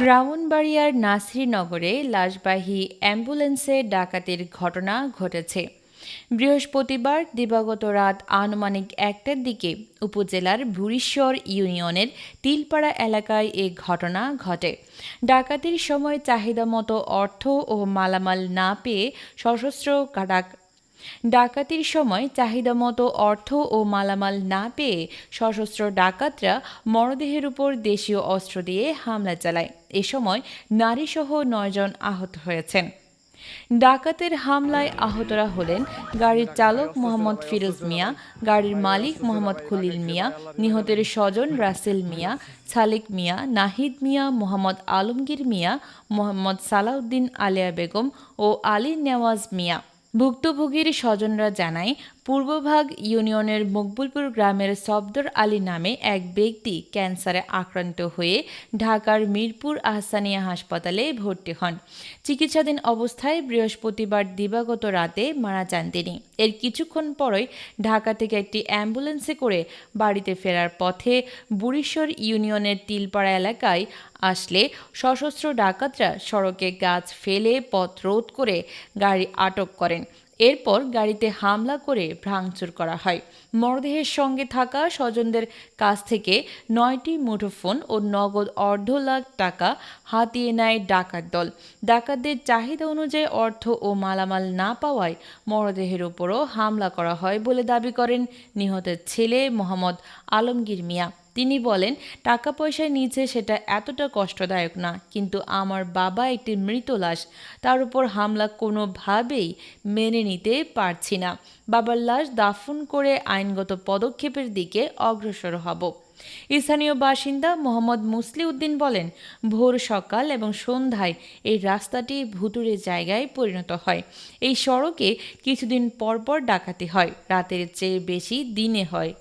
ব্রাহ্মণবাড়িয়ার নাসিরনগরে লাশবাহী অ্যাম্বুলেন্সে ডাকাতির ঘটনা ঘটেছে। বৃহস্পতিবার দিবাগত রাত আনুমানিক ১টার দিকে উপজেলার ভুরিশ্বর ইউনিয়নের তিলপাড়া এলাকায় এ ঘটনা ঘটে। ডাকাতির সময় চাহিদামতো অর্থ ও মালামাল না পেয়ে সশস্ত্র ডাকাতরা মরদেহের উপর দেশীয় অস্ত্র দিয়ে হামলা চালায়। এ সময় নারীসহ ৯ জন আহত হয়েছেন। ডাকাতের হামলায় আহতরা হলেন গাড়ির চালক মোহাম্মদ ফিরোজ মিয়া, গাড়ির মালিক মোহাম্মদ খলিল মিয়া, নিহতের স্বজন রাসেল মিয়া, ছালেক মিয়া, নাহিদ মিয়া, মোহাম্মদ আলমগীর মিয়া, মোহাম্মদ সালাউদ্দিন আলিয়া বেগম ও আলী নেওয়াজ মিয়া। ভুক্তভোগীর স্বজনরা জানায়, পূর্বভাগ ইউনিয়নের মকবুলপুর গ্রামের সফদর আলী নামে এক ব্যক্তি ক্যান্সারে আক্রান্ত হয়ে ঢাকার মিরপুর আহসানিয়া হাসপাতালে ভর্তি হন। চিকিৎসাধীন অবস্থায় বৃহস্পতিবার দিবাগত রাতে মারা যান তিনি। এর কিছুক্ষণ পরই ঢাকা থেকে একটি অ্যাম্বুলেন্সে করে বাড়িতে ফেরার পথে বুড়িশ্বর ইউনিয়নের তিলপাড়া এলাকায় আসলে সশস্ত্র ডাকাতরা সড়কে গাছ ফেলে পথ রোধ করে গাড়ি আটক করেন। এরপর গাড়িতে হামলা করে ভাঙচুর করা হয়। মরদেহের সঙ্গে থাকা স্বজনদের কাছ থেকে ৯টি মুঠোফোন ও নগদ $২৫,০০,০০০ টাকা হাতিয়ে নেয় ডাকাত দল। ডাকাতদের চাহিদা অনুযায়ী অর্থ ও মালামাল না পাওয়ায় মরদেহের উপরও হামলা করা হয় বলে দাবি করেন নিহতের ছেলে মোহাম্মদ আলমগীর মিয়া। তিনি বলেন, টাকা পয়সা নিচে সেটা এতটা কষ্টদায়ক না, কিন্তু আমার বাবা একটি মৃত লাশ, তার উপর হামলা কোনোভাবেই মেনে নিতে পারছি না। বাবার লাশ দাফন করে আইনগত পদক্ষেপের দিকে অগ্রসর হব। স্থানীয় বাসিন্দা মোহাম্মদ মুসলি উদ্দিন বলেন, ভোর সকাল এবং সন্ধ্যায় এই রাস্তাটি ভুতুড়ে জায়গায় পরিণত হয়। এই সড়কে কিছুদিন পর পর ডাকাতি হয়, রাতের চেয়ে বেশি দিনে হয়।